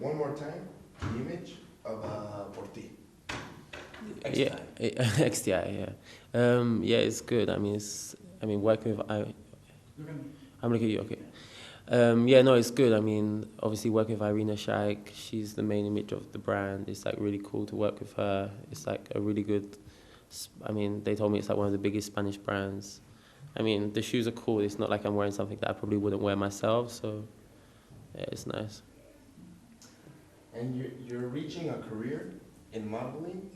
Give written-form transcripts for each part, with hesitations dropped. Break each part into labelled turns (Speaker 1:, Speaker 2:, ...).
Speaker 1: one more time the image of Ortiz.
Speaker 2: Yeah, XTI, yeah. Yeah, it's good. I mean, working with, I'm looking at you, okay. Yeah, no, it's good. I mean, obviously working with Irina Shayk, she's the main image of the brand. It's like really cool to work with her. It's like a really good, I mean, they told me it's like one of the biggest Spanish brands. I mean, the shoes are cool. It's not like I'm wearing something that I probably wouldn't wear myself, so yeah, it's nice.
Speaker 1: And you're reaching a career in modeling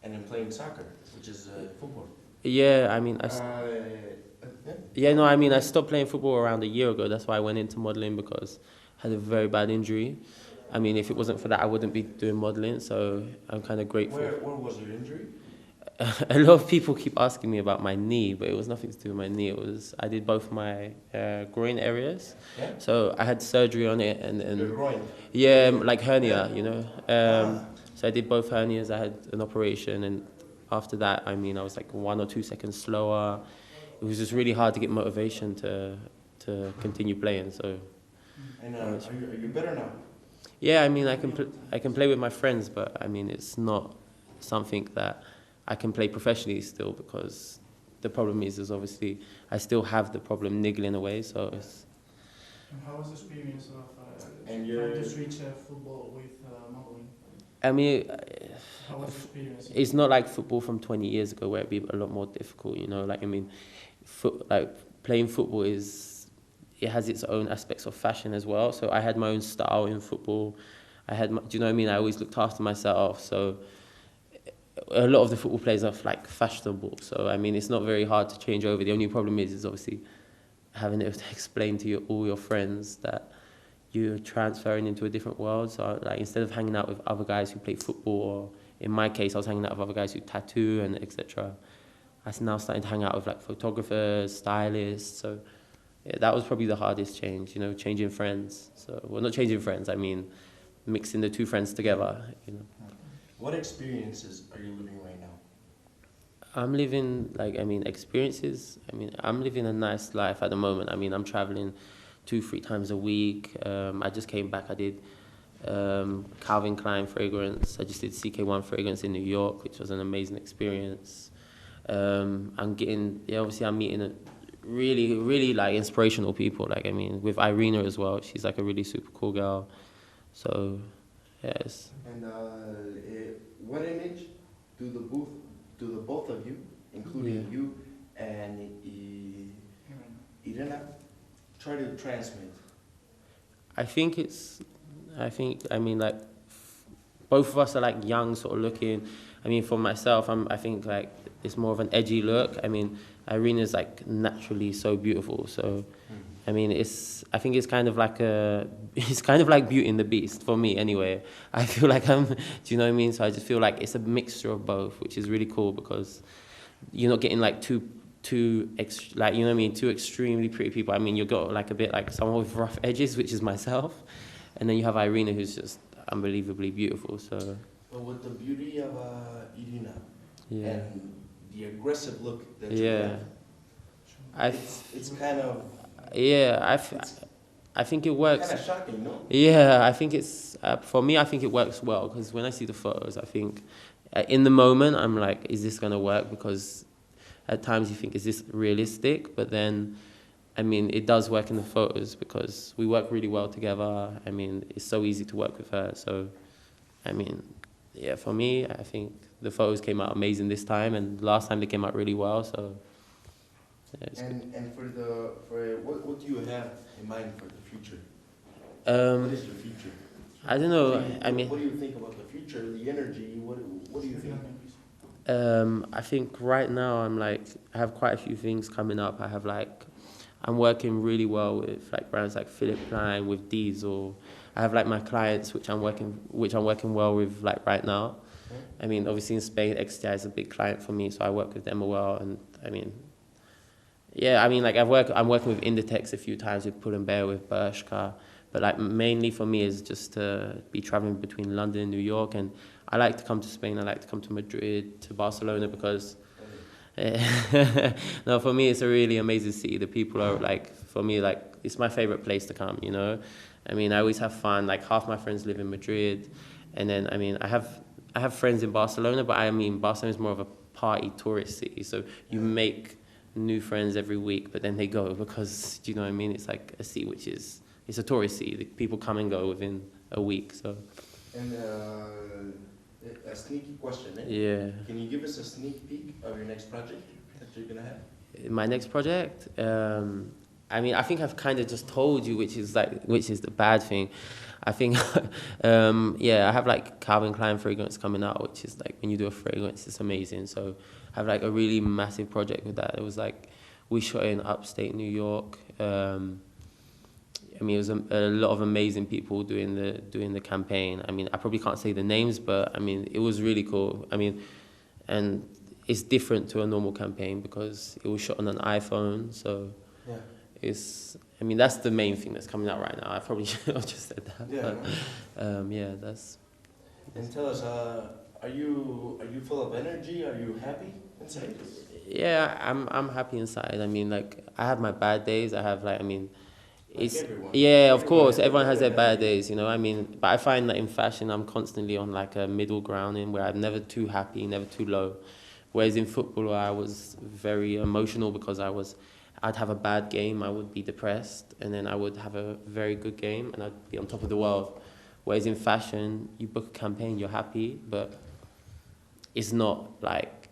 Speaker 1: and in playing soccer, which is football.
Speaker 2: Yeah, I mean,
Speaker 1: Yeah.
Speaker 2: yeah, no, I mean, I stopped playing football around a year ago. That's why I went into modeling because I had a very bad injury. I mean, if it wasn't for that, I wouldn't be doing modeling, so I'm kind of grateful.
Speaker 1: Where was your injury?
Speaker 2: A lot of people keep asking me about my knee, but it was nothing to do with my knee. I did both my groin areas.
Speaker 1: Yeah?
Speaker 2: So I had surgery on it
Speaker 1: Your groin?
Speaker 2: yeah, like hernia, you know. So I did both hernias. I had an operation, and after that, I mean, I was like 1 or 2 seconds slower. It was just really hard to get motivation to continue playing. So.
Speaker 1: And are you better now?
Speaker 2: Yeah, I mean, I can play with my friends, but I mean, it's not something that I can play professionally still, because the problem is obviously I still have the problem niggling away. So it's.
Speaker 3: And how was the experience of
Speaker 1: And
Speaker 3: trying to switch football with modeling?
Speaker 2: I mean,
Speaker 3: How was the experience?
Speaker 2: it's not like football from 20 years ago where it'd be a lot more difficult, you know. Like, I mean, like playing football it has its own aspects of fashion as well. So I had my own style in football. Do you know what I mean? I always looked after myself. So a lot of the football players are like fashionable. So I mean, it's not very hard to change over. The only problem is obviously having to explain to all your friends that you're transferring into a different world. So like, instead of hanging out with other guys who play football, or in my case, I was hanging out with other guys who tattoo and etc. I'm now starting to hang out with like photographers, stylists. So yeah, that was probably the hardest change, you know, changing friends. So, well, not changing friends, I mean, mixing the two friends together, you know.
Speaker 1: What experiences are you living right now?
Speaker 2: I'm living, like, I mean, experiences. I mean, I'm living a nice life at the moment. I mean, I'm traveling 2-3 times a week. I just came back. I did Calvin Klein fragrance. I just did CK1 fragrance in New York, which was an amazing experience. Obviously I'm meeting a really, really like inspirational people. Like, I mean, with Irina as well. She's like a really super cool girl. So, yes.
Speaker 1: And what image do the both of you, including you and Irina, try to transmit?
Speaker 2: I mean, like, both of us are like young, sort of looking. I mean, for myself, I think like it's more of an edgy look. I mean, Irina's like naturally so beautiful. So, I mean, I think it's kind of like Beauty and the Beast for me anyway. I feel like do you know what I mean? So I just feel like it's a mixture of both, which is really cool because you're not getting like two you know what I mean, two extremely pretty people. I mean, you've got like a bit like someone with rough edges, which is myself, and then you have Irina, who's just unbelievably beautiful. So.
Speaker 1: But with the beauty of Irina and the aggressive look that you have, it's kind of.
Speaker 2: Yeah, I think it works.
Speaker 1: Kind of shocking, no?
Speaker 2: Yeah, I think it's for me. I think it works well because when I see the photos, I think in the moment I'm like, is this gonna work? Because at times you think, is this realistic? But then, I mean, it does work in the photos because we work really well together. I mean, it's so easy to work with her. So, I mean, yeah, for me, I think the photos came out amazing this time, and last time they came out really well. So. Yeah,
Speaker 1: and for what do you have in mind for the future? What is your future?
Speaker 2: I don't know. I mean,
Speaker 1: what do you think about the future? The energy. What do you think?
Speaker 2: I think right now I have quite a few things coming up. I'm working really well with like brands like Philip Klein, with Diesel. I have like my clients which I'm working well with like right now. I mean, obviously in Spain, XTI is a big client for me, so I work with them as well. And I mean. Yeah, I mean, like I'm working with Inditex a few times, with Pull & Bear, with Bershka, but like mainly for me is just to be traveling between London and New York, and I like to come to Spain, I like to come to Madrid, to Barcelona, because no, for me it's a really amazing city. The people are like, for me, like it's my favorite place to come, you know, I mean, I always have fun. Like half my friends live in Madrid, and then I mean, I have friends in Barcelona, but I mean, Barcelona is more of a party tourist city, so you make new friends every week, but then they go because, do you know what I mean? It's like a city which is, it's a tourist city. The people come and go within a week, so.
Speaker 1: And a sneaky question, eh?
Speaker 2: Yeah.
Speaker 1: Can you give us a sneak peek of your next project that you're gonna have?
Speaker 2: My next project, I mean, I think I've kind of just told you, which is the bad thing. I think, yeah, I have like Calvin Klein fragrance coming out, which is like when you do a fragrance, it's amazing. So I have like a really massive project with that. It was like, we shot in upstate New York. I mean, it was a lot of amazing people doing the campaign. I mean, I probably can't say the names, but I mean, it was really cool. I mean, and it's different to a normal campaign because it was shot on an iPhone, so
Speaker 1: yeah.
Speaker 2: I mean, that's the main thing that's coming out right now. I probably should have just said that.
Speaker 1: Yeah.
Speaker 2: But, yeah, that's.
Speaker 1: And tell us, are you full of energy? Are you happy inside?
Speaker 2: Yeah, I'm happy inside. I mean, like, I have my bad days. I have like, I mean, it's
Speaker 1: like everyone.
Speaker 2: yeah, of course, everyone has their bad days, you know. I mean, but I find that in fashion, I'm constantly on like a middle ground in where I'm never too happy, never too low. Whereas in football, I was very emotional because I'd have a bad game, I would be depressed, and then I would have a very good game, and I'd be on top of the world. Whereas in fashion, you book a campaign, you're happy, but it's not like,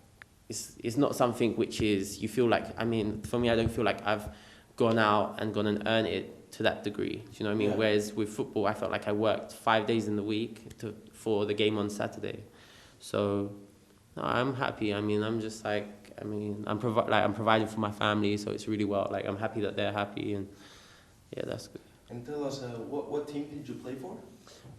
Speaker 2: it's not something which is, you feel like, I mean, for me, I don't feel like I've gone out and gone and earned it to that degree. Do you know what I mean?
Speaker 1: Yeah.
Speaker 2: Whereas with football, I felt like I worked 5 days in the week for the game on Saturday. So, no, I'm happy. I mean, I'm just like, I mean, I'm providing for my family, so it's really well. Like, I'm happy that they're happy, and yeah, that's good.
Speaker 1: And tell us, what team did you play for?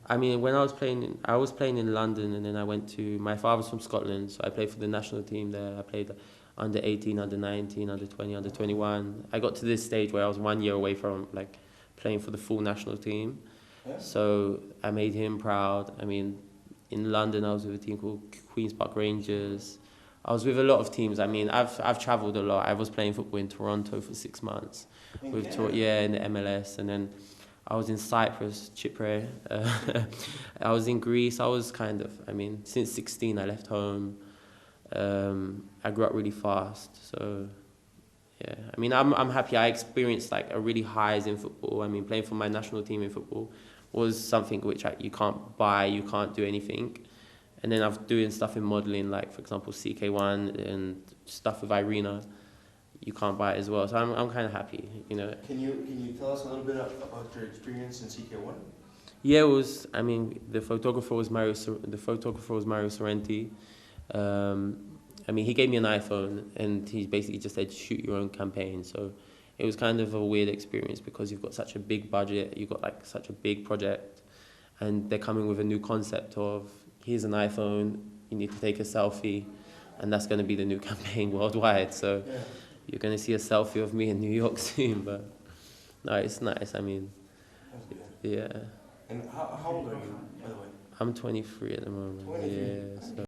Speaker 2: I mean, when I was playing in London, and then I went to, my father's from Scotland, so I played for the national team there. I played under 18, under 19, under 20, under 21. I got to this stage where I was 1 year away from like playing for the full national team.
Speaker 1: Yeah.
Speaker 2: So I made him proud. I mean, in London, I was with a team called Queen's Park Rangers. I was with a lot of teams. I mean, I've travelled a lot. I was playing football in Toronto for 6 months. In the MLS, and then I was in Cyprus, Chipre. I was in Greece. I was kind of, I mean, since 16 I left home. I grew up really fast, so yeah. I mean, I'm happy. I experienced like a really highs in football. I mean, playing for my national team in football was something which you can't buy, you can't do anything. And then I'm doing stuff in modelling, like for example CK1 and stuff with Irina. You can't buy it as well, so I'm kind of happy, you know. Can
Speaker 1: you tell us a little bit about your experience in CK1?
Speaker 2: Yeah, it was. I mean, the photographer was Mario Sorrenti. I mean, he gave me an iPhone, and he basically just said shoot your own campaign. So it was kind of a weird experience because you've got such a big budget, you've got like such a big project, and they're coming with a new concept of here's an iPhone, you need to take a selfie, and that's going to be the new campaign worldwide. So yeah. You're going to see a selfie of me in New York soon, but no, it's nice. I mean, yeah.
Speaker 1: And how old are you, by the way?
Speaker 2: I'm 23 at the moment. 23. Yeah. So.